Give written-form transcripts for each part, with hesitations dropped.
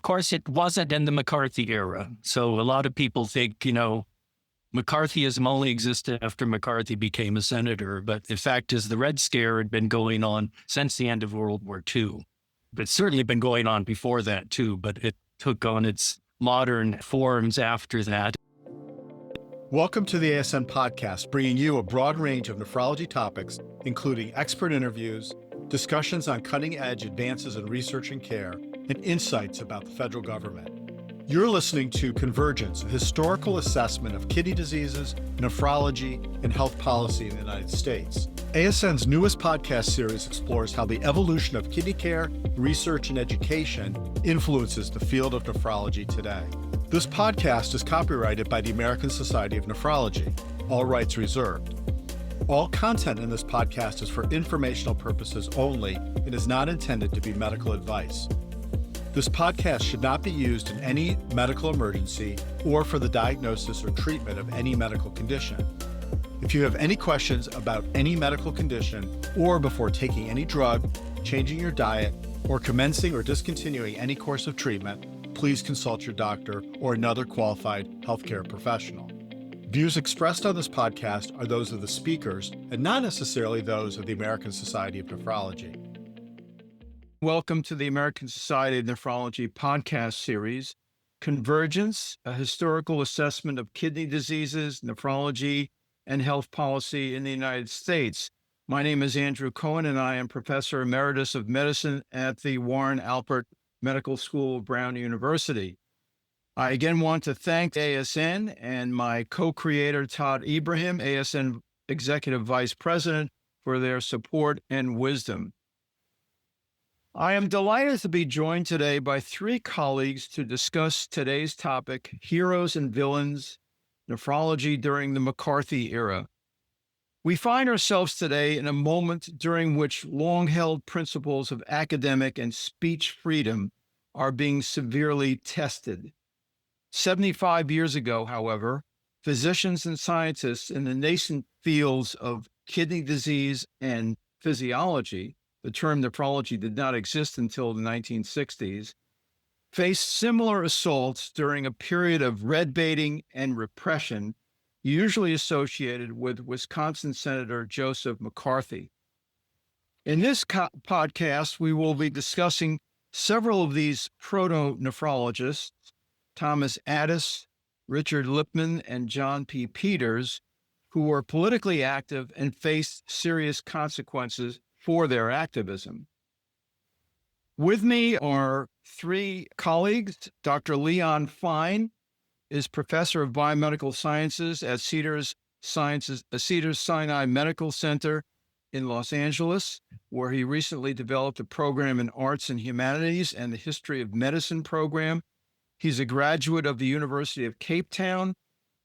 course, it wasn't in the McCarthy era. So a lot of people think, McCarthyism only existed after McCarthy became a senator. But the fact is, the Red Scare had been going on since the end of World War II. But it's certainly been going on before that, too. But it took on its modern forms after that. Welcome to the ASN podcast, bringing you a broad range of nephrology topics, including expert interviews, discussions on cutting-edge advances in research and care, and insights about the federal government. You're listening to Convergence, a historical assessment of kidney diseases, nephrology, and health policy in the United States. ASN's newest podcast series explores how the evolution of kidney care, research, and education influences the field of nephrology today. This podcast is copyrighted by the American Society of Nephrology, all rights reserved. All content in this podcast is for informational purposes only and is not intended to be medical advice. This podcast should not be used in any medical emergency or for the diagnosis or treatment of any medical condition. If you have any questions about any medical condition or before taking any drug, changing your diet, or commencing or discontinuing any course of treatment, please consult your doctor or another qualified healthcare professional. Views expressed on this podcast are those of the speakers and not necessarily those of the American Society of Nephrology. Welcome to the American Society of Nephrology podcast series, Convergence, a historical assessment of kidney diseases, nephrology, and health policy in the United States. My name is Andrew Cohen, and I am Professor Emeritus of Medicine at the Warren Alpert Medical School of Brown University. I again want to thank ASN and my co-creator, Todd Ibrahim, ASN Executive Vice President, for their support and wisdom. I am delighted to be joined today by three colleagues to discuss today's topic, Heroes and Villains, Nephrology during the McCarthy era. We find ourselves today in a moment during which long-held principles of academic and speech freedom are being severely tested. 75 years ago, however, physicians and scientists in the nascent fields of kidney disease and physiology, the term nephrology did not exist until the 1960s, faced similar assaults during a period of red baiting and repression, usually associated with Wisconsin Senator Joseph McCarthy. In this podcast, we will be discussing several of these proto-nephrologists, Thomas Addis, Richard Lipman, and John P. Peters, who were politically active and faced serious consequences for their activism. With me are three colleagues. Dr. Leon Fine is Professor of Biomedical Sciences at Cedars-Sinai Medical Center in Los Angeles, where he recently developed a program in Arts and Humanities and the History of Medicine program. He's a graduate of the University of Cape Town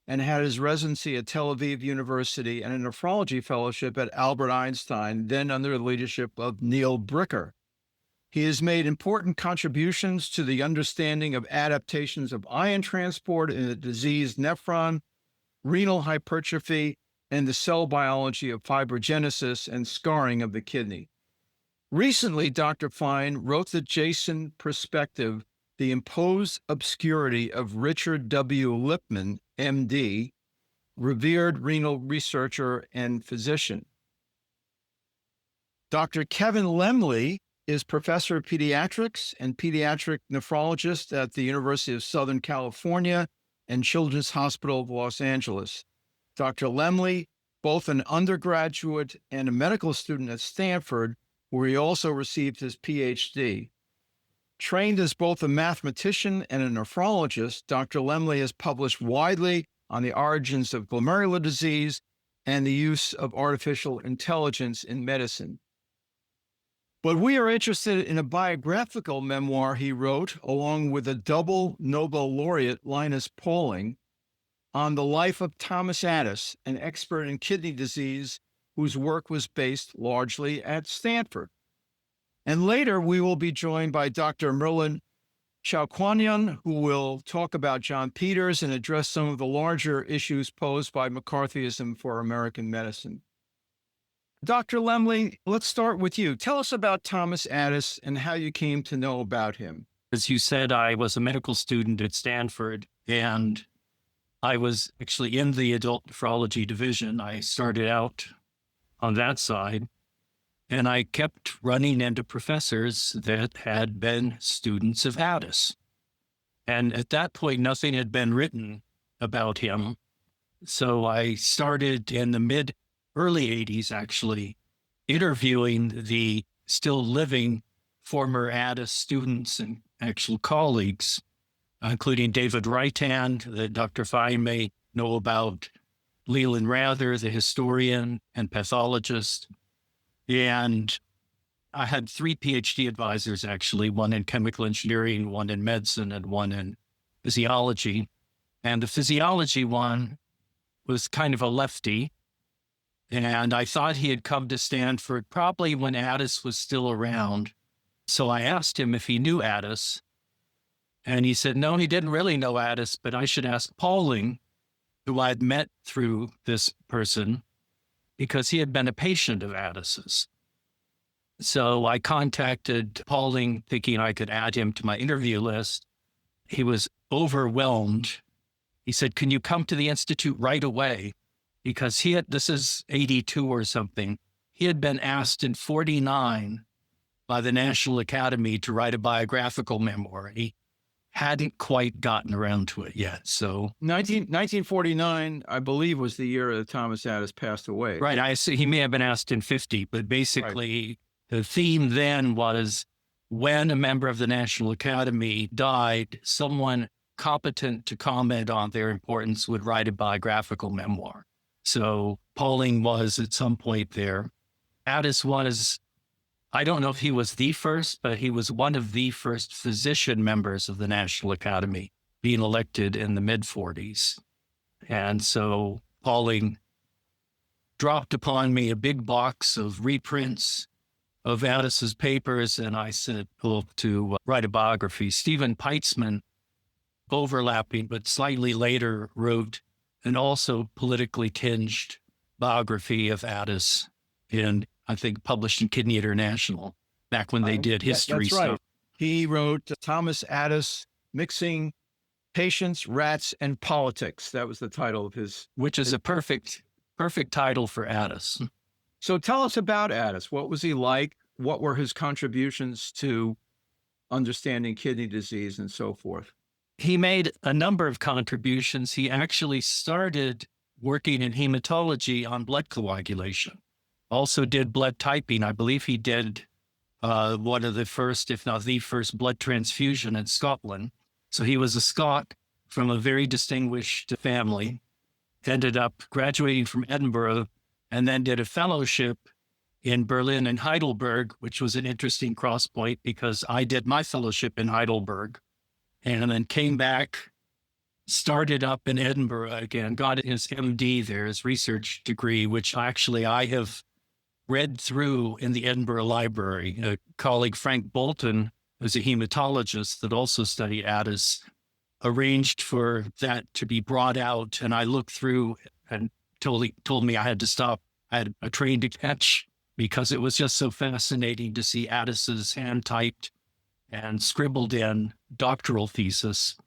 and had his residency at Tel Aviv University and a nephrology fellowship at Albert Einstein, then under the leadership of Neil Bricker. He has made important contributions to the understanding of adaptations of ion transport in the diseased nephron, renal hypertrophy, and the cell biology of fibrogenesis and scarring of the kidney. Recently, Dr. Fine wrote the Jason Perspective, The Imposed Obscurity of Richard W. Lipman, MD, revered renal researcher and physician. Dr. Kevin Lemley is Professor of Pediatrics and Pediatric Nephrologist at the University of Southern California and Children's Hospital of Los Angeles. Dr. Lemley, both an undergraduate and a medical student at Stanford, where he also received his PhD. Trained as both a mathematician and a nephrologist, Dr. Lemley has published widely on the origins of glomerular disease and the use of artificial intelligence in medicine. But we are interested in a biographical memoir he wrote, along with a double Nobel laureate, Linus Pauling, on the life of Thomas Addis, an expert in kidney disease whose work was based largely at Stanford. And later, we will be joined by Dr. Merlin Chowkwanyun, who will talk about John Peters and address some of the larger issues posed by McCarthyism for American medicine. Dr. Lemley, let's start with you. Tell us about Thomas Addis and how you came to know about him. As you said, I was a medical student at Stanford, and I was actually in the adult nephrology division. I started out on that side, and I kept running into professors that had been students of Addis. And at that point, nothing had been written about him. So I started in the early 80s, actually, interviewing the still living former Addis students and actual colleagues, including David Reitan, that Dr. Fine may know about, Leland Rather, the historian and pathologist. And I had 3 PhD advisors, actually, one in chemical engineering, one in medicine, and one in physiology. And the physiology one was kind of a lefty. And I thought he had come to Stanford probably when Addis was still around. So I asked him if he knew Addis. And he said, no, he didn't really know Addis, but I should ask Pauling, who I'd met through this person, because he had been a patient of Addis's. So I contacted Pauling, thinking I could add him to my interview list. He was overwhelmed. He said, can you come to the Institute right away? Because this is 82 or something, he had been asked in 49 by the National Academy to write a biographical memoir. He hadn't quite gotten around to it yet. So 1949, I believe, was the year that Thomas Addis passed away. Right. I see. He may have been asked in 50, but basically the theme then was when a member of the National Academy died, someone competent to comment on their importance would write a biographical memoir. So Pauling was at some point there. Addis was, I don't know if he was the first, but he was one of the first physician members of the National Academy, being elected in the mid-40s. And so Pauling dropped upon me a big box of reprints of Addis's papers, and I said, to write a biography. Stephen Peitzman, overlapping, but slightly later, wrote an also politically tinged biography of Addis, and I think published in Kidney International back when they did history That's right. stuff. He wrote Thomas Addis, Mixing Patients, Rats, and Politics. That was the title of his. Which is a perfect title for Addis. So tell us about Addis. What was he like? What were his contributions to understanding kidney disease and so forth? He made a number of contributions. He actually started working in hematology on blood coagulation. Also did blood typing. I believe he did one of the first, if not the first, blood transfusion in Scotland. So he was a Scot from a very distinguished family, ended up graduating from Edinburgh, and then did a fellowship in Berlin and Heidelberg, which was an interesting cross point because I did my fellowship in Heidelberg and then came back, started up in Edinburgh again, got his MD there, his research degree, which actually I have read through in the Edinburgh Library. A colleague, Frank Bolton, who's a hematologist that also studied Addis, arranged for that to be brought out. And I looked through and told me I had to stop. I had a train to catch because it was just so fascinating to see Addis's hand-typed and scribbled in doctoral thesis.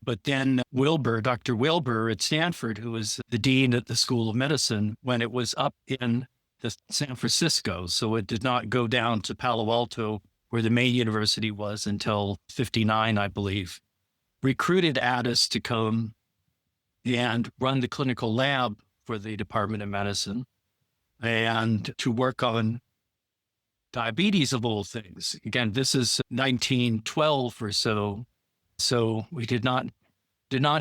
But then Dr. Wilbur at Stanford, who was the dean at the School of Medicine, when it was up in San Francisco, so it did not go down to Palo Alto, where the main university was, until 59, I believe, recruited Addis to come and run the clinical lab for the Department of Medicine and to work on diabetes of all things. Again, this is 1912 or so. So we did not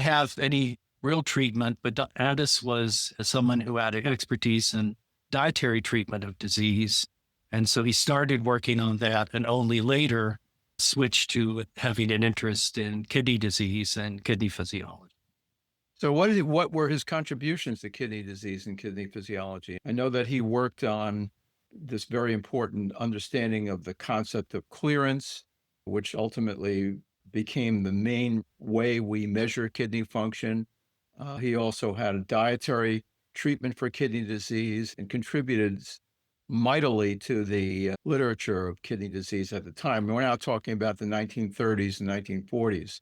have any real treatment, but Addis was someone who had expertise in dietary treatment of disease. And so he started working on that and only later switched to having an interest in kidney disease and kidney physiology. So what were his contributions to kidney disease and kidney physiology? I know that he worked on this very important understanding of the concept of clearance, which ultimately became the main way we measure kidney function. He also had a dietary treatment for kidney disease and contributed mightily to the literature of kidney disease at the time. We're now talking about the 1930s and 1940s.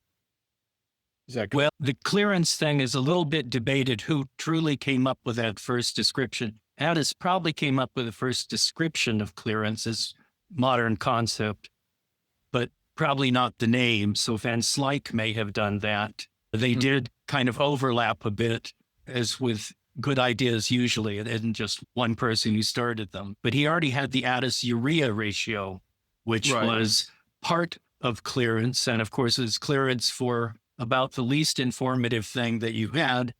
Is that correct? Well, the clearance thing is a little bit debated who truly came up with that first description. Addis probably came up with the first description of clearance as modern concept, but probably not the name. So Van Slyke may have done that. They did kind of overlap a bit, as with good ideas usually. It isn't just one person who started them. But he already had the Addis-urea ratio, which was part of clearance. And of course, it's clearance for about the least informative thing that you had.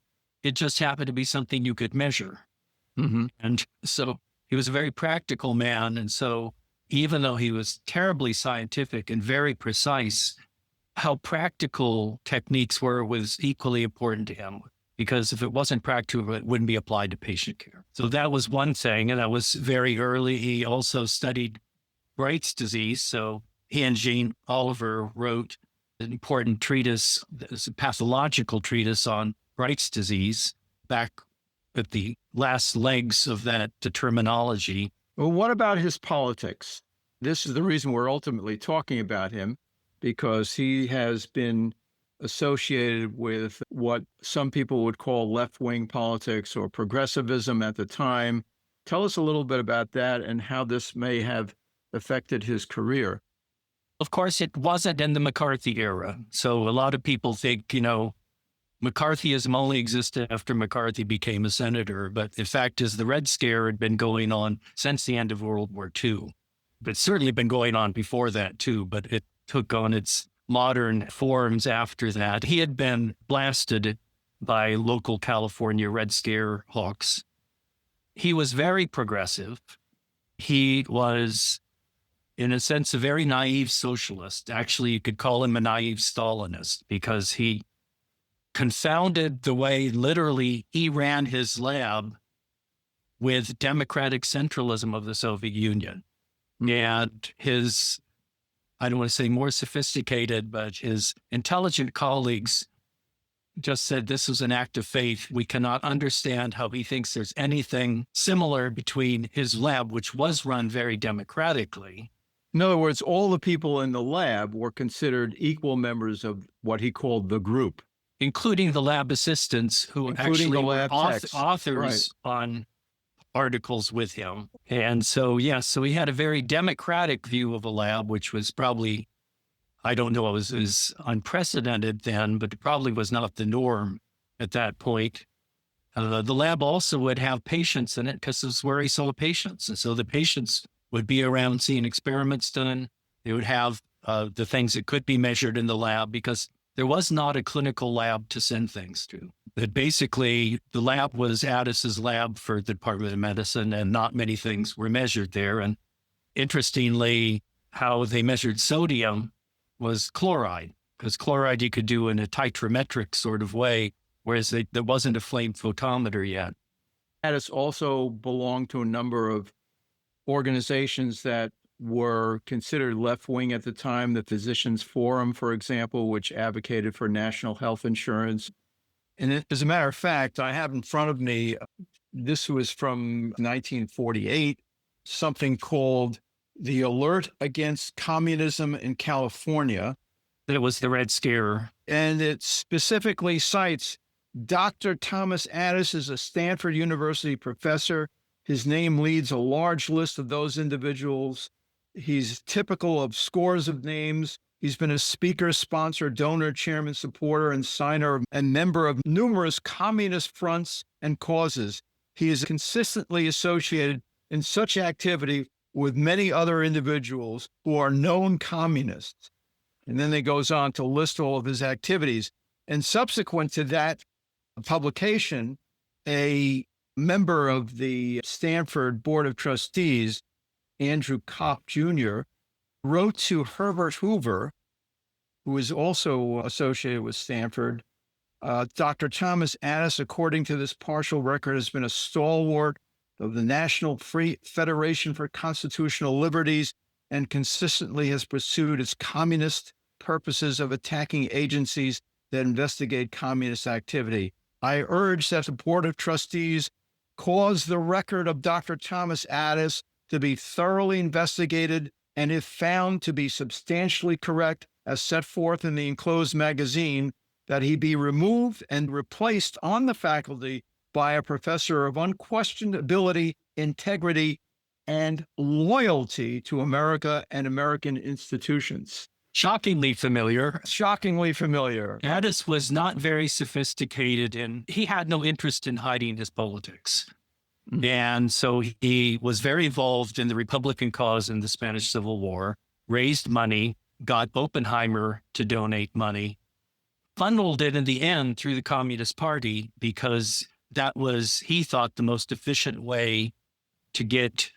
It just happened to be something you could measure. And so he was a very practical man. And so even though he was terribly scientific and very precise, how practical techniques were was equally important to him, because if it wasn't practical, it wouldn't be applied to patient care. So that was one thing. And that was very early. He also studied Bright's disease. So he and Jean Oliver wrote an important treatise, a pathological treatise on Bright's disease back at the last legs of that terminology. Well, what about his politics? This is the reason we're ultimately talking about him, because he has been associated with what some people would call left-wing politics or progressivism at the time. Tell us a little bit about that and how this may have affected his career. Of course, it wasn't in the McCarthy era. So a lot of people think, McCarthyism only existed after McCarthy became a senator. But the fact is, the Red Scare had been going on since the end of World War II. But it's certainly been going on before that, too. But it took on its modern forms after that. He had been blasted by local California Red Scare hawks. He was very progressive. He was, in a sense, a very naive socialist. Actually, you could call him a naive Stalinist, because he confounded the way literally he ran his lab with democratic centralism of the Soviet Union. And his, I don't want to say more sophisticated, but his intelligent colleagues just said this was an act of faith. We cannot understand how he thinks there's anything similar between his lab, which was run very democratically. In other words, all the people in the lab were considered equal members of what he called the group. Including the lab assistants who actually were authors on articles with him. And so, so he had a very democratic view of a lab, which was probably, I don't know, it was unprecedented then, but it probably was not the norm at that point. The lab also would have patients in it because this is where he saw patients. And so the patients would be around seeing experiments done. They would have the things that could be measured in the lab, because there was not a clinical lab to send things to. That basically the lab was Addis's lab for the Department of Medicine, and not many things were measured there. And interestingly, how they measured sodium was chloride, because chloride you could do in a titrometric sort of way, whereas there wasn't a flame photometer yet. Addis also belonged to a number of organizations that were considered left-wing at the time. The Physicians Forum, for example, which advocated for national health insurance. And as a matter of fact, I have in front of me, this was from 1948, something called the Alert Against Communism in California. It was the Red Scare. And it specifically cites Dr. Thomas Addis is a Stanford University professor. His name leads a large list of those individuals. He's typical of scores of names. He's been a speaker, sponsor, donor, chairman, supporter, and signer, and member of numerous communist fronts and causes. He is consistently associated in such activity with many other individuals who are known communists. And then it goes on to list all of his activities. And subsequent to that publication, a member of the Stanford Board of Trustees, Andrew Kopp Jr., wrote to Herbert Hoover, who is also associated with Stanford. Dr. Thomas Addis, according to this partial record, has been a stalwart of the National Free Federation for Constitutional Liberties and consistently has pursued its communist purposes of attacking agencies that investigate communist activity. I urge that the Board of Trustees cause the record of Dr. Thomas Addis to be thoroughly investigated, and if found to be substantially correct, as set forth in the enclosed magazine, that he be removed and replaced on the faculty by a professor of unquestioned ability, integrity, and loyalty to America and American institutions. Shockingly familiar. Shockingly familiar. Addis was not very sophisticated, and he had no interest in hiding his politics. And so he was very involved in the Republican cause in the Spanish Civil War, raised money, got Oppenheimer to donate money, funneled it in the end through the Communist Party because that was, he thought, the most efficient way to get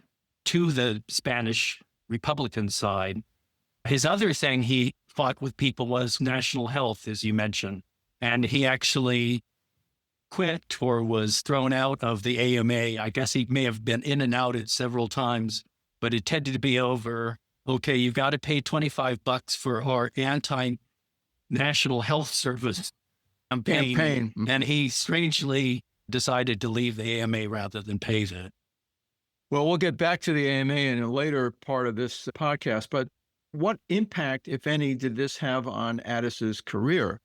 to the Spanish Republican side. His other thing he fought with people was national health, as you mentioned. And he actually quit or was thrown out of the AMA. I guess he may have been in and out it several times, but it tended to be over. Okay, you've got to pay $25 for our anti-national health service campaign. And he strangely decided to leave the AMA rather than pay it. Well, we'll get back to the AMA in a later part of this podcast, but what impact, if any, did this have on Addis's career?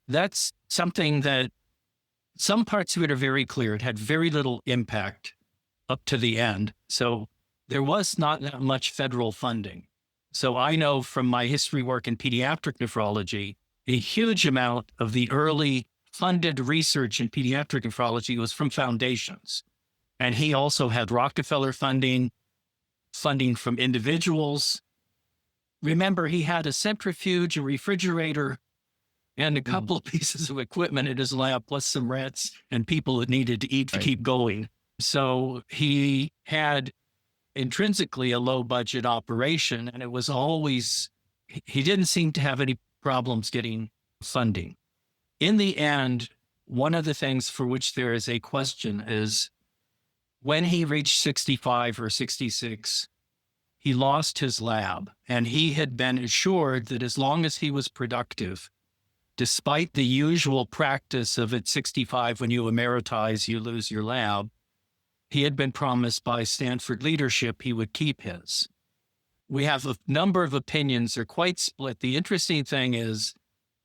That's something that some parts of it are very clear. It had very little impact up to the end. So there was not that much federal funding. So I know from my history work in pediatric nephrology, a huge amount of the early funded research in pediatric nephrology was from foundations. And he also had Rockefeller funding from individuals. Remember, he had a centrifuge, a refrigerator, and a couple of pieces of equipment in his lab, plus some rats and people that needed to eat to keep going. So he had intrinsically a low budget operation, and it was always, he didn't seem to have any problems getting funding. In the end, one of the things for which there is a question is when he reached 65 or 66, he lost his lab, and he had been assured that as long as he was productive, despite the usual practice of at 65, when you emeritize, you lose your lab, he had been promised by Stanford leadership he would keep his. We have a number of opinions. They're quite split. The interesting thing is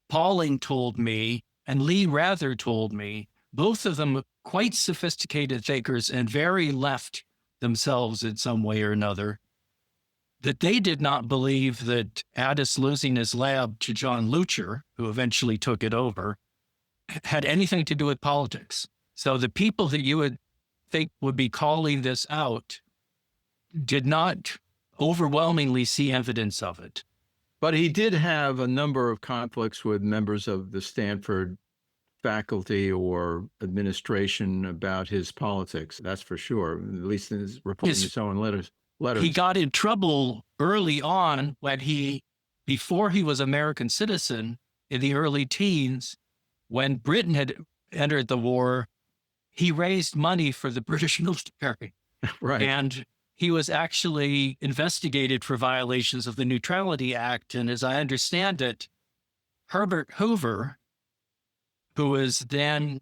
Pauling told me, and Lee Rather told me, both of them quite sophisticated thinkers and very left themselves in some way or another, that they did not believe that Addis losing his lab to John Lucher, who eventually took it over, had anything to do with politics. So the people that you would think would be calling this out did not overwhelmingly see evidence of it. But he did have a number of conflicts with members of the Stanford faculty or administration about his politics. That's for sure, at least in his reporting his own letters. He got in trouble early on when before he was American citizen in the early teens, when Britain had entered the war, he raised money for the British military. Right. And he was actually investigated for violations of the Neutrality Act. And as I understand it, Herbert Hoover, who was then,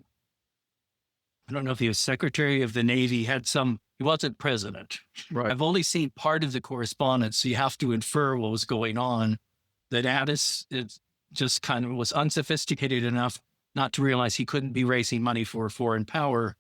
I don't know if he was Secretary of the Navy, he wasn't president. Right. I've only seen part of the correspondence, so you have to infer what was going on, that Addis just kind of was unsophisticated enough not to realize he couldn't be raising money for a foreign power,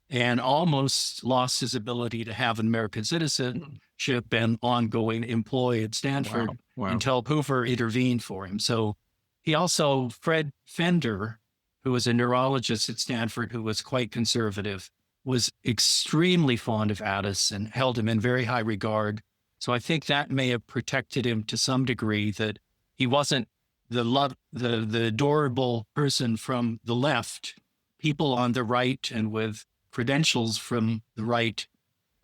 and almost lost his ability to have an American citizenship and ongoing employ at Stanford until Hoover intervened for him. So he also, Fred Fender, who was a neurologist at Stanford, who was quite conservative, was extremely fond of Addis and held him in very high regard. So I think that may have protected him to some degree, that he wasn't the adorable person from the left. People on the right and with credentials from the right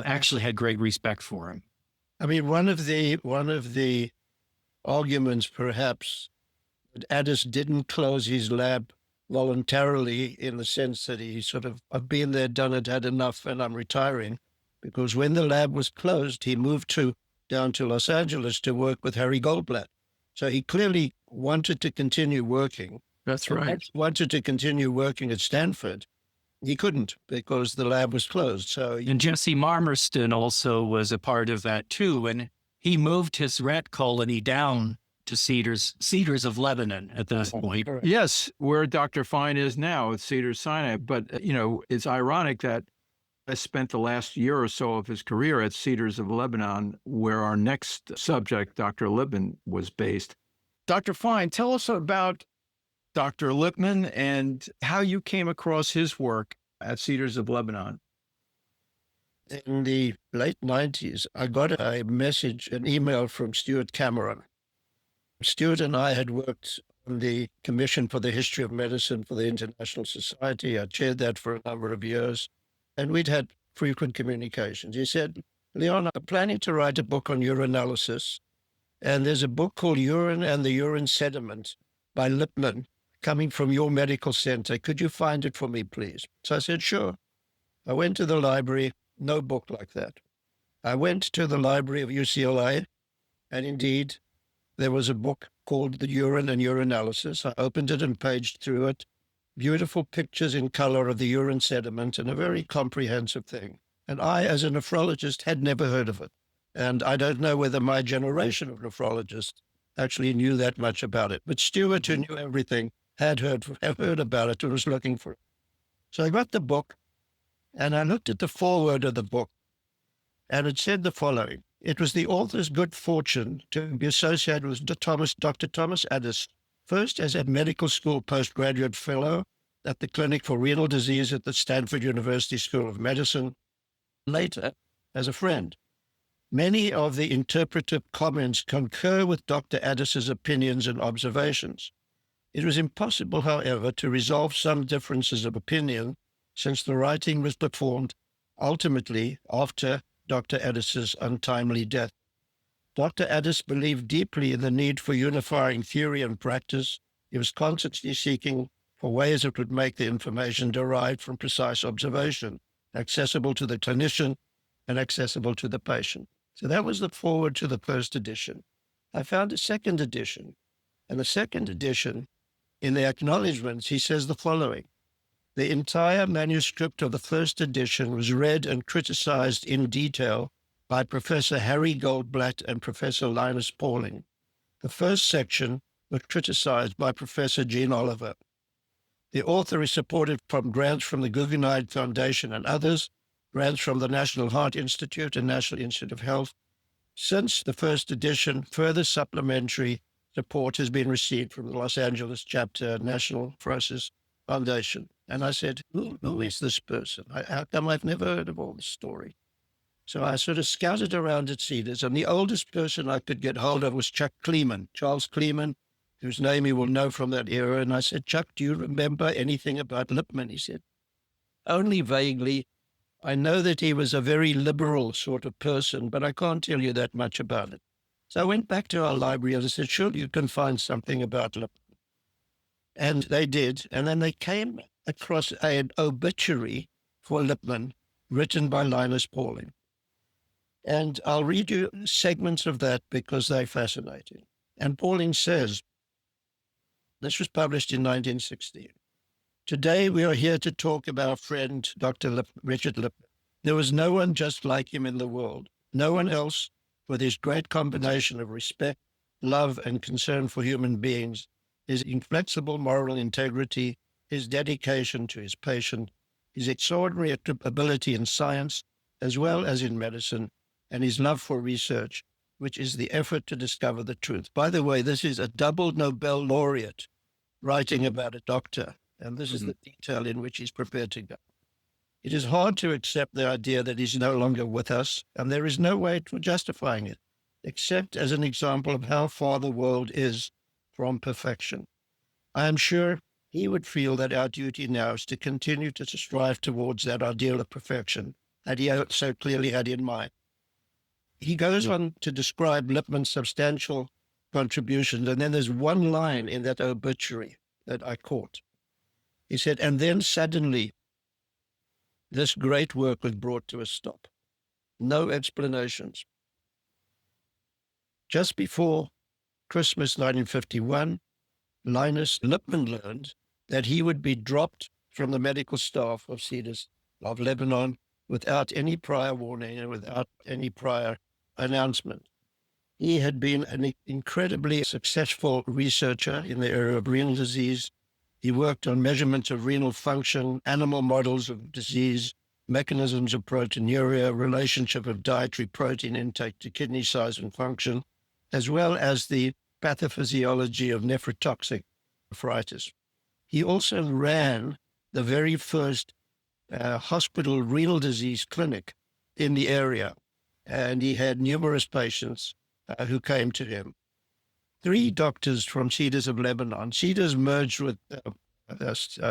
actually had great respect for him. I mean, one of the arguments, perhaps, that Addis didn't close his lab voluntarily, in the sense that he sort of, I've been there, done it, had enough, and I'm retiring. Because when the lab was closed, he moved down to Los Angeles to work with Harry Goldblatt. So he clearly wanted to continue working. That's right. Wanted to continue working at Stanford. he couldn't because the lab was closed. So And Jesse Marmerston also was a part of that too. And he moved his rat colony down to Cedars of Lebanon at that point. correct. Yes, where Dr. Fine is now at Cedars-Sinai. But, it's ironic that I spent the last year or so of his career at Cedars of Lebanon, where our next subject, Dr. Lippman, was based. Dr. Fine, tell us about Dr. Lippman and how you came across his work at Cedars of Lebanon. In the late 90s, I got a message, an email from Stuart Cameron. Stuart and I had worked on the Commission for the History of Medicine for the International Society. I chaired that for a number of years, and we'd had frequent communications. He said, Leon, I'm planning to write a book on urinalysis, and there's a book called Urine and the Urine Sediment by Lippman coming from your medical center. Could you find it for me, please? So I said, sure. I went to the library, no book like that. I went to the library of UCLA, and indeed, there was a book called The Urine and Urinalysis. I opened it and paged through it. Beautiful pictures in color of the urine sediment and a very comprehensive thing. And I, as a nephrologist, had never heard of it. And I don't know whether my generation of nephrologists actually knew that much about it. But Stuart, who knew everything, had heard about it and was looking for it. So I got the book, and I looked at the foreword of the book, and it said the following. It was the author's good fortune to be associated with Dr. Thomas Addis, first as a medical school postgraduate fellow at the Clinic for Renal Disease at the Stanford University School of Medicine, later as a friend. Many of the interpretive comments concur with Dr. Addis's opinions and observations. It was impossible, however, to resolve some differences of opinion since the writing was performed ultimately after Dr. Addis's untimely death. Dr. Addis believed deeply in the need for unifying theory and practice. He was constantly seeking for ways that would make the information derived from precise observation accessible to the clinician and accessible to the patient. So that was the foreword to the first edition. I found a second edition, and the second edition, in the acknowledgments, he says the following. The entire manuscript of the first edition was read and criticized in detail by Professor Harry Goldblatt and Professor Linus Pauling. The first section was criticized by Professor Jean Oliver. The author is supported from grants from the Guggenheim Foundation and others, grants from the National Heart Institute and National Institute of Health. Since the first edition, further supplementary support has been received from the Los Angeles chapter National Fibrosis Foundation. And I said, who is this person? How come I've never heard of all this story? So I sort of scouted around at Cedars, and the oldest person I could get hold of was Chuck Kleeman, Charles Kleeman, whose name you will know from that era. And I said, Chuck, do you remember anything about Lippman? He said, only vaguely. I know that he was a very liberal sort of person, but I can't tell you that much about it. So I went back to our library and I said, surely you can find something about Lippman. And they did. And then they came across an obituary for Lippman written by Linus Pauling. And I'll read you segments of that because they're fascinating. And Pauling says, this was published in 1916. Today we are here to talk about our friend, Dr. Richard Lippman. There was no one just like him in the world. No one else with his great combination of respect, love, and concern for human beings, his inflexible moral integrity, his dedication to his patient, his extraordinary ability in science as well as in medicine, and his love for research, which is the effort to discover the truth. By the way, this is a double Nobel laureate writing about a doctor, and this is the detail in which he's prepared to go. It is hard to accept the idea that he's no longer with us, and there is no way for justifying it, except as an example of how far the world is from perfection. I am sure he would feel that our duty now is to continue to strive towards that ideal of perfection that he so clearly had in mind. He goes on to describe Lippman's substantial contributions, and then there's one line in that obituary that I caught. He said, and then suddenly, this great work was brought to a stop. No explanations. Just before Christmas 1951, Linus Lippman learned that he would be dropped from the medical staff of Cedars of Lebanon without any prior warning and without any prior announcement. He had been an incredibly successful researcher in the area of renal disease. He worked on measurements of renal function, animal models of disease, mechanisms of proteinuria, relationship of dietary protein intake to kidney size and function, as well as the pathophysiology of nephrotoxic nephritis. He also ran the very first hospital renal disease clinic in the area, and he had numerous patients who came to him. 3 doctors from Cedars of Lebanon. Cedars merged with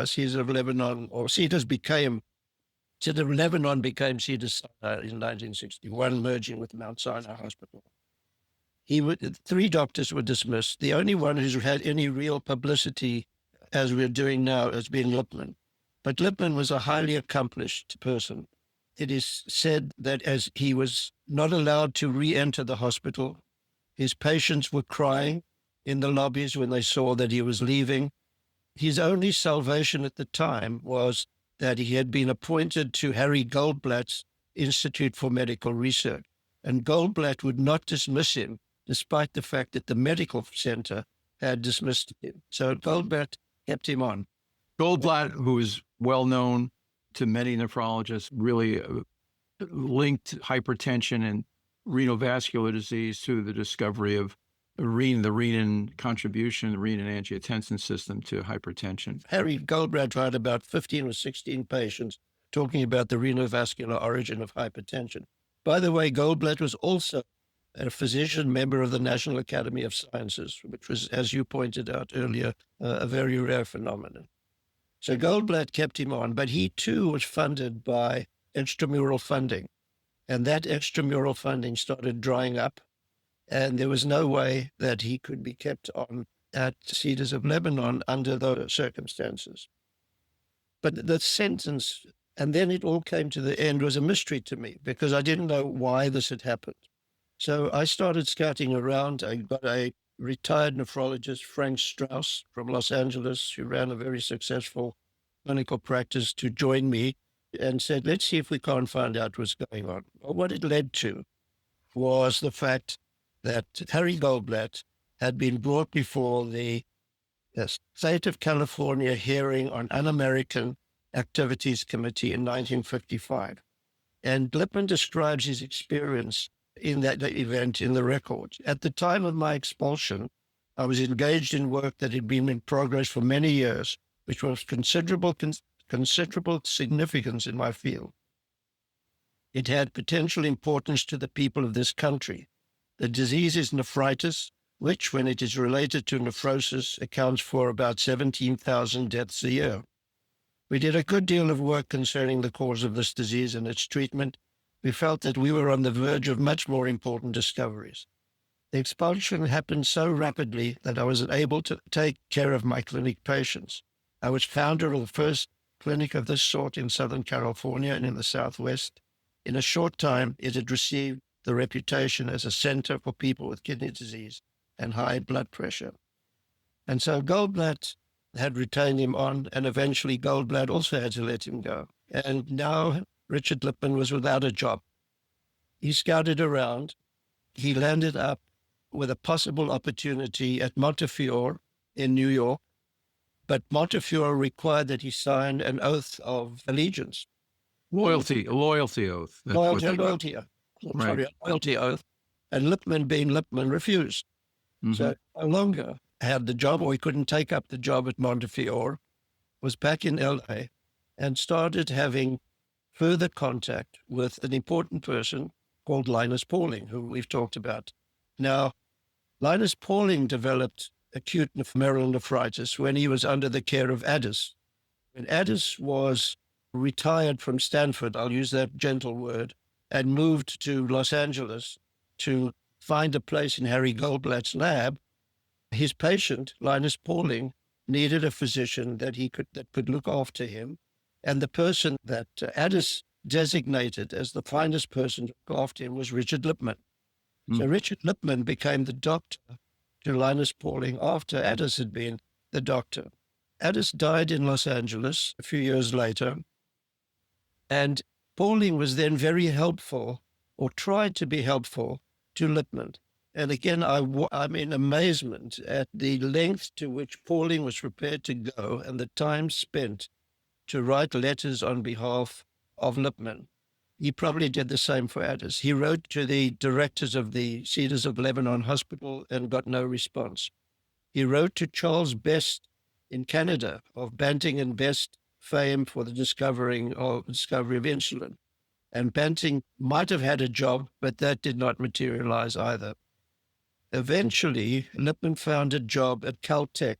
Cedars of Lebanon, or Cedars of Lebanon became Cedars in 1961, merging with Mount Sinai Hospital. 3 doctors were dismissed. The only one who's had any real publicity, as we're doing now, has been Lipman. But Lipman was a highly accomplished person. It is said that as he was not allowed to re-enter the hospital, his patients were crying in the lobbies when they saw that he was leaving. His only salvation at the time was that he had been appointed to Harry Goldblatt's Institute for Medical Research. And Goldblatt would not dismiss him, despite the fact that the medical center had dismissed him. So Goldblatt kept him on. Goldblatt, who is well known to many nephrologists, really linked hypertension and renal vascular disease to the discovery of the renin contribution, the renin-angiotensin system to hypertension. Harry Goldblatt tried about 15 or 16 patients talking about the renovascular origin of hypertension. By the way, Goldblatt was also a physician member of the National Academy of Sciences, which was, as you pointed out earlier, a very rare phenomenon. So Goldblatt kept him on, but he too was funded by extramural funding. And that extramural funding started drying up, and there was no way that he could be kept on at Cedars of Lebanon under those circumstances. But the sentence, and then it all came to the end, was a mystery to me because I didn't know why this had happened. So I started scouting around. I got a retired nephrologist, Frank Strauss from Los Angeles, who ran a very successful clinical practice, to join me and said, let's see if we can't find out what's going on. Well, what it led to was the fact that Harry Goldblatt had been brought before the State of California hearing on Un-American Activities Committee in 1955. And Lipman describes his experience in that event in the records. At the time of my expulsion, I was engaged in work that had been in progress for many years, which was considerable significance in my field. It had potential importance to the people of this country. The disease is nephritis, which, when it is related to nephrosis, accounts for about 17,000 deaths a year. We did a good deal of work concerning the cause of this disease and its treatment. We felt that we were on the verge of much more important discoveries. The expulsion happened so rapidly that I was unable to take care of my clinic patients. I was founder of the first clinic of this sort in Southern California and in the Southwest. In a short time, it had received the reputation as a center for people with kidney disease and high blood pressure. And so Goldblatt had retained him on, and eventually Goldblatt also had to let him go. And now Richard Lipman was without a job. He scouted around. He landed up with a possible opportunity at Montefiore in New York, but Montefiore required that he sign an oath of allegiance. Loyalty oath. Loyalty oath. And Lipman, being Lipman, refused. Mm-hmm. So no longer had the job, or he couldn't take up the job at Montefiore, was back in LA, and started having further contact with an important person called Linus Pauling, who we've talked about. Now, Linus Pauling developed acute Merlin nephritis when he was under the care of Addis. When Addis was retired from Stanford, I'll use that gentle word, and moved to Los Angeles to find a place in Harry Goldblatt's lab, his patient, Linus Pauling, needed a physician that could look after him. And the person that Addis designated as the finest person to look after him was Richard Lipman. So Richard Lipman became the doctor to Linus Pauling after Addis had been the doctor. Addis died in Los Angeles a few years later, and Pauling was then very helpful, or tried to be helpful, to Lippmann. And again, I'm in amazement at the length to which Pauling was prepared to go and the time spent to write letters on behalf of Lippmann. He probably did the same for Addis. He wrote to the directors of the Cedars of Lebanon Hospital and got no response. He wrote to Charles Best in Canada, of Banting and Best fame for the discovery of insulin. And Banting might have had a job, but that did not materialize either. Eventually, Lippmann found a job at Caltech,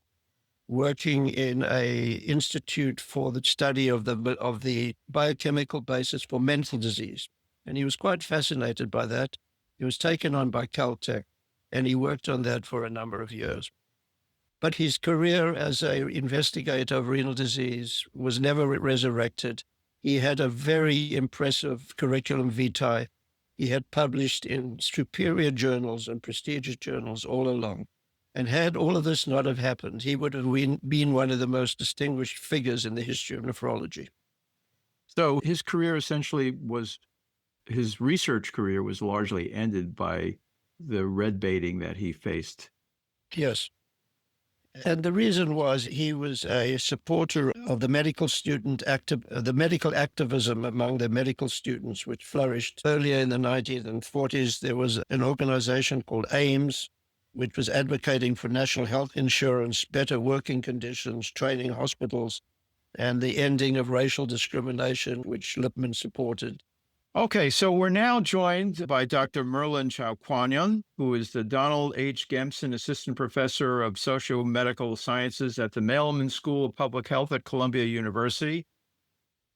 working in a institute for the study of the biochemical basis for mental disease. And he was quite fascinated by that. He was taken on by Caltech, and he worked on that for a number of years. But his career as an investigator of renal disease was never resurrected. He had a very impressive curriculum vitae. He had published in superior journals and prestigious journals all along. And had all of this not have happened, he would have been one of the most distinguished figures in the history of nephrology. So his career essentially his research career was largely ended by the red baiting that he faced. Yes. And the reason was he was a supporter of the medical the medical activism among the medical students, which flourished earlier in the 1940s. There was an organization called AIMS, which was advocating for national health insurance, better working conditions, training hospitals, and the ending of racial discrimination, which Lippmann supported. Okay, so we're now joined by Dr. Merlin Chowkwanyun, who is the Donald H. Gempson Assistant Professor of Socio-Medical Sciences at the Mailman School of Public Health at Columbia University.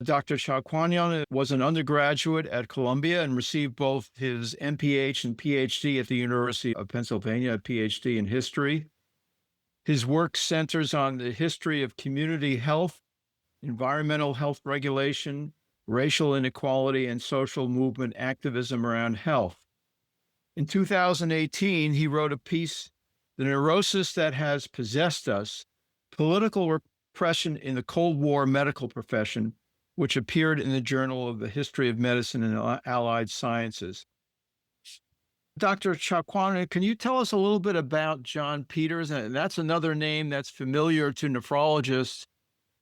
Dr. Chowkwanyun was an undergraduate at Columbia and received both his MPH and PhD at the University of Pennsylvania, a PhD in history. His work centers on the history of community health, environmental health regulation, racial inequality, and social movement activism around health. In 2018, he wrote a piece, "The Neurosis That Has Possessed Us, Political Repression in the Cold War Medical Profession," which appeared in the Journal of the History of Medicine and Allied Sciences. Dr. Chowkwanyun, can you tell us a little bit about John Peters? And that's another name that's familiar to nephrologists.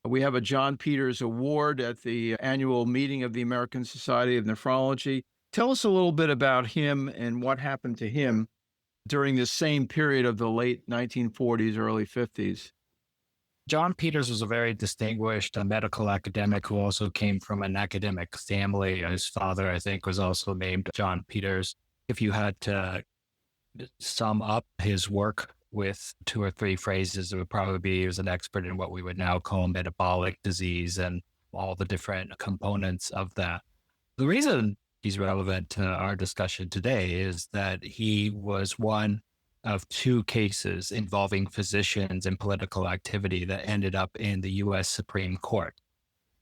We have a John Peters Award at the annual meeting of the American Society of Nephrology. Tell us a little bit about him and what happened to him during this same period of the late 1940s, early 50s. John Peters was a very distinguished medical academic who also came from an academic family. His father, I think, was also named John Peters. If you had to sum up his work with two or three phrases, it would probably be he was an expert in what we would now call metabolic disease and all the different components of that. The reason he's relevant to our discussion today is that he was one of two cases involving physicians and political activity that ended up in the U.S. Supreme Court.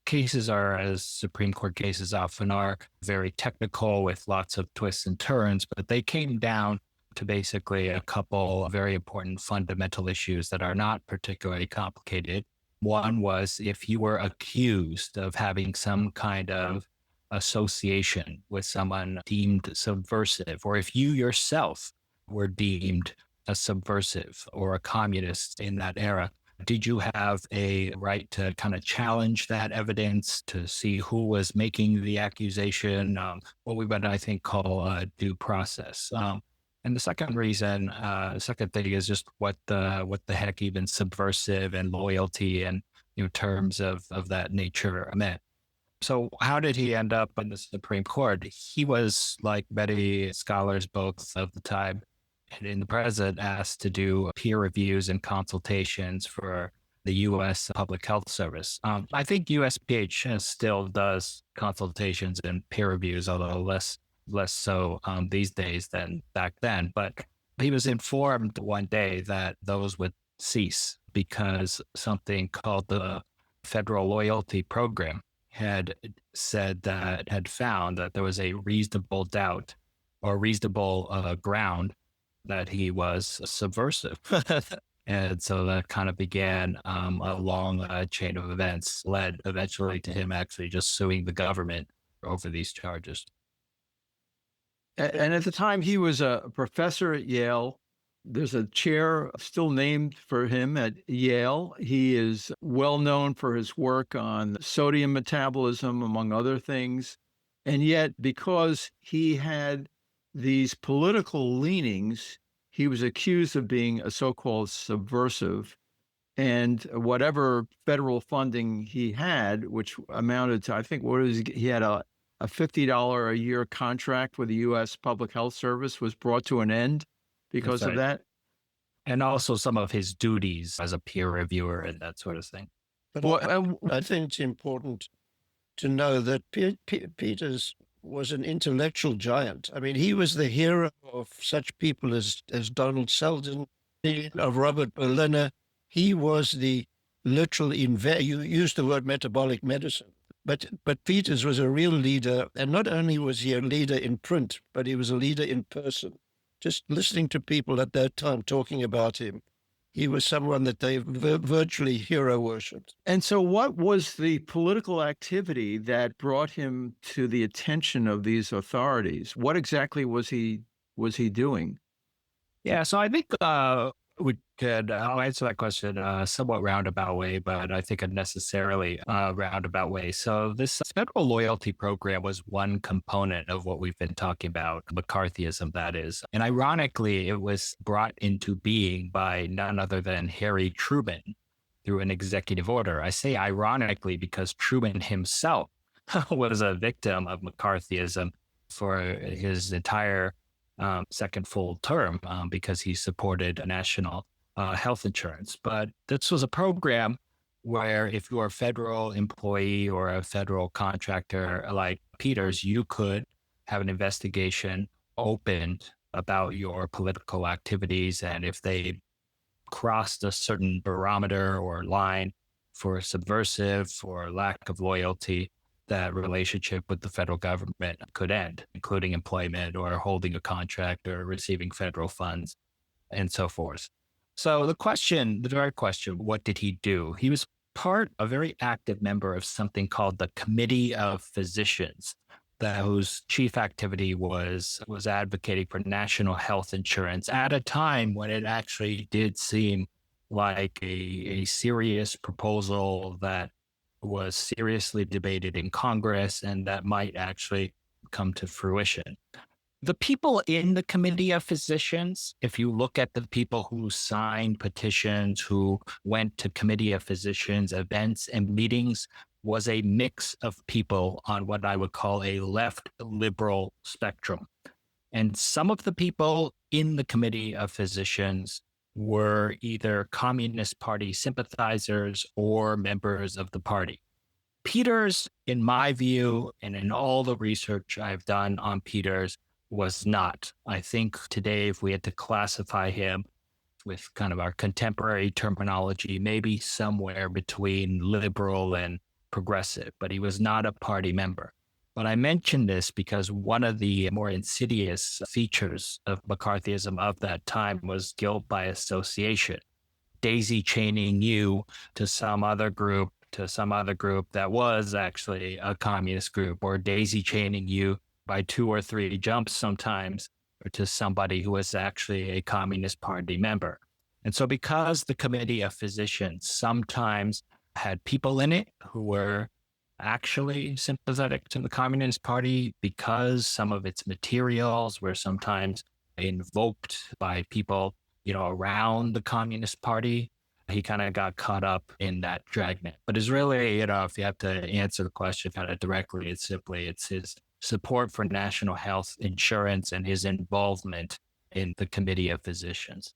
Cases are, as Supreme Court cases often are, very technical with lots of twists and turns, but they came down to basically a couple of very important fundamental issues that are not particularly complicated. One was if you were accused of having some kind of association with someone deemed subversive, or if you yourself were deemed a subversive or a communist in that era, did you have a right to kind of challenge that evidence, to see who was making the accusation, what we would, I think, call due process. And the second reason, second thing is just what the heck even subversive and loyalty and terms of that nature meant. So how did he end up in the Supreme Court? He was, like many scholars both of the time and in the present, asked to do peer reviews and consultations for the U.S. Public Health Service. I think USPH still does consultations and peer reviews, although less so these days than back then. But he was informed one day that those would cease because something called the Federal Loyalty Program had found that there was a reasonable doubt or reasonable ground that he was subversive. And so that kind of began a long chain of events, led eventually to him actually just suing the government over these charges. And at the time, he was a professor at Yale. There's a chair still named for him at Yale. He is well known for his work on sodium metabolism, among other things. And yet, because he had these political leanings, he was accused of being a so-called subversive. And whatever federal funding he had, which amounted to, I think, he had a $50 a year contract with the U.S. Public Health Service, was brought to an end because That's of right. that. And also some of his duties as a peer reviewer and that sort of thing. But Well, I think it's important to know that Peters was an intellectual giant. I mean, he was the hero of such people as Donald Selden, of Robert Berliner. He was the literal inventor. You used the word metabolic medicine, but Peters was a real leader. And not only was he a leader in print, but he was a leader in person. Just listening to people at that time talking about him, he was someone that they virtually hero worshipped. and so what was the political activity that brought him to the attention of these authorities? What exactly was he doing? Yeah, so I think I'll answer that question somewhat roundabout way, but I think a necessarily roundabout way. So this federal loyalty program was one component of what we've been talking about, McCarthyism, that is. And ironically, it was brought into being by none other than Harry Truman through an executive order. I say ironically because Truman himself was a victim of McCarthyism for his entire second full term because he supported national health insurance. But this was a program where if you are a federal employee or a federal contractor like Peters, you could have an investigation opened about your political activities. And if they crossed a certain barometer or line for subversive or lack of loyalty, that relationship with the federal government could end, including employment or holding a contract or receiving federal funds and so forth. So the direct question, what did he do? He was a very active member of something called the Committee of Physicians, whose chief activity was advocating for national health insurance at a time when it actually did seem like a serious proposal that was seriously debated in Congress and that might actually come to fruition. The people in the Committee of Physicians, if you look at the people who signed petitions, who went to Committee of Physicians events and meetings, was a mix of people on what I would call a left liberal spectrum. And some of the people in the Committee of Physicians were either Communist Party sympathizers or members of the party. Peters, in my view, and in all the research I've done on Peters, was not. I think today, if we had to classify him with kind of our contemporary terminology, maybe somewhere between liberal and progressive, but he was not a party member. But I mention this because one of the more insidious features of McCarthyism of that time was guilt by association, daisy chaining you to some other group that was actually a communist group, or daisy chaining you by 2 or 3 jumps sometimes, or to somebody who was actually a Communist Party member. And so because the Committee of Physicians sometimes had people in it who were actually sympathetic to the Communist Party, because some of its materials were sometimes invoked by people, around the Communist Party, he kind of got caught up in that dragnet. But it's really, if you have to answer the question kind of directly, it's his support for national health insurance and his involvement in the Committee of Physicians.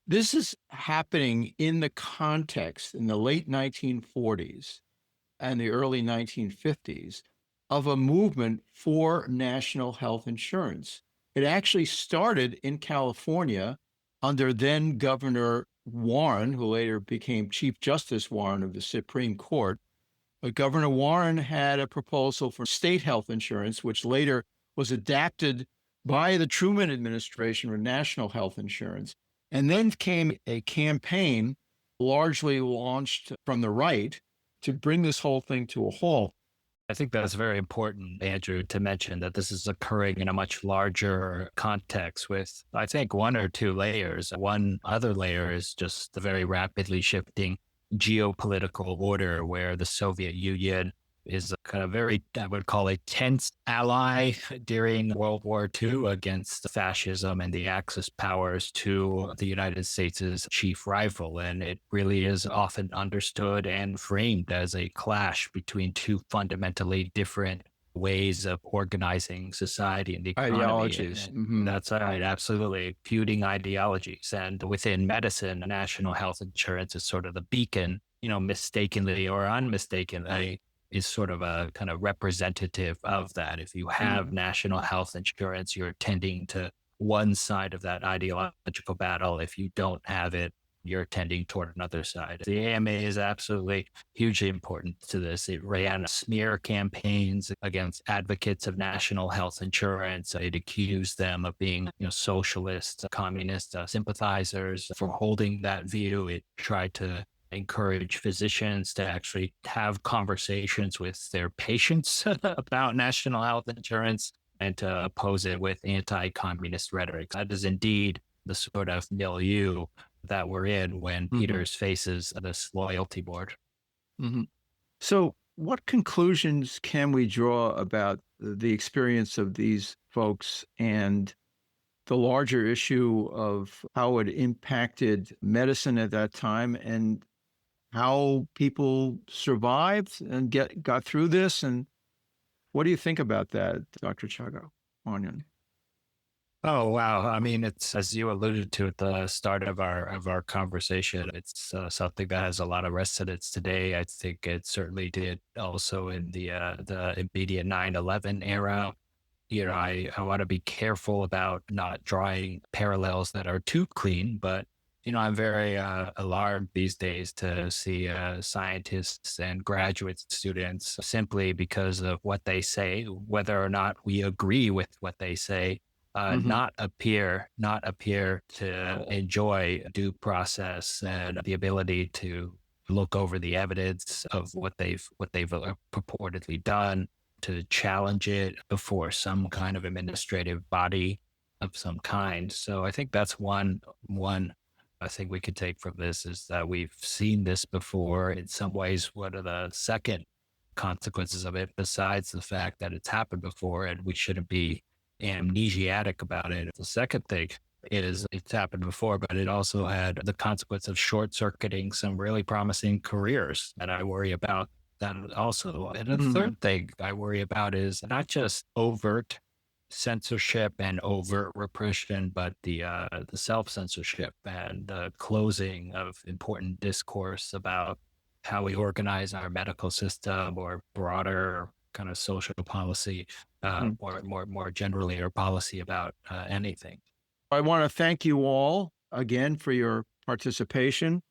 This is happening in the context in the late 1940s and the early 1950s of a movement for national health insurance. It actually started in California under then Governor Warren, who later became Chief Justice Warren of the Supreme Court. But Governor Warren had a proposal for state health insurance, which later was adapted by the Truman administration for national health insurance. And then came a campaign largely launched from the right to bring this whole thing to a halt. I think that's very important, Andrew, to mention that this is occurring in a much larger context with, I think, one or two layers. One other layer is just the very rapidly shifting geopolitical order where the Soviet Union is a kind of very, I would call it, tense ally during World War II against fascism and the Axis powers to the United States' chief rival. And it really is often understood and framed as a clash between two fundamentally different ways of organizing society and the economy. Ideologies. That's right, absolutely. Feuding ideologies. And within medicine, national health insurance is sort of the beacon, mistakenly or unmistakenly, is sort of a kind of representative of that. If you have national health insurance, you're tending to one side of that ideological battle. If you don't have it, you're tending toward another side. The AMA is absolutely hugely important to this. It ran smear campaigns against advocates of national health insurance. It accused them of being, socialist, communist sympathizers for holding that view. It tried to encourage physicians to actually have conversations with their patients about national health insurance and to oppose it with anti-communist rhetoric. That is indeed the sort of milieu that we're in when Peters faces this loyalty board. So what conclusions can we draw about the experience of these folks and the larger issue of how it impacted medicine at that time and how people survived and got through this? And what do you think about that, Dr. Chowkwanyun? Oh, wow. I mean, it's, as you alluded to at the start of our conversation, it's something that has a lot of resonance today. I think it certainly did also in the immediate 9/11 era. I want to be careful about not drawing parallels that are too clean, but I'm very alarmed these days to see scientists and graduate students simply because of what they say, whether or not we agree with what they say, not appear to enjoy due process and the ability to look over the evidence of what they've purportedly done, to challenge it before some kind of administrative body of some kind. So I think that's one I think we could take from this is that we've seen this before. In some ways, what are the second consequences of it besides the fact that it's happened before and we shouldn't be amnesiac about it? The second thing is it's happened before, but it also had the consequence of short circuiting some really promising careers. And I worry about that also. And the third thing I worry about is not just overt censorship and overt repression, but the self-censorship and the closing of important discourse about how we organize our medical system or broader kind of social policy, more generally, or policy about anything. I want to thank you all again for your participation.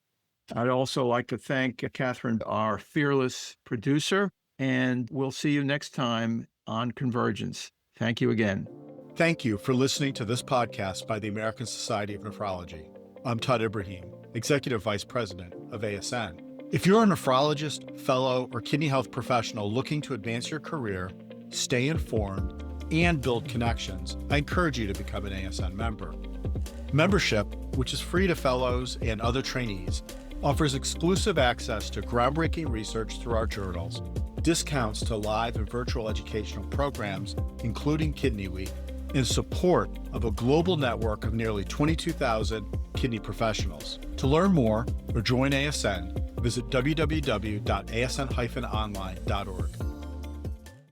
I'd also like to thank Catherine, our fearless producer, and we'll see you next time on Convergence. Thank you again. Thank you for listening to this podcast by the American Society of Nephrology. I'm Todd Ibrahim, Executive Vice President of ASN. If you're a nephrologist, fellow, or kidney health professional looking to advance your career, stay informed, and build connections, I encourage you to become an ASN member. Membership, which is free to fellows and other trainees, offers exclusive access to groundbreaking research through our journals, discounts to live and virtual educational programs, including Kidney Week, and support of a global network of nearly 22,000 kidney professionals. To learn more or join ASN, visit www.asn-online.org.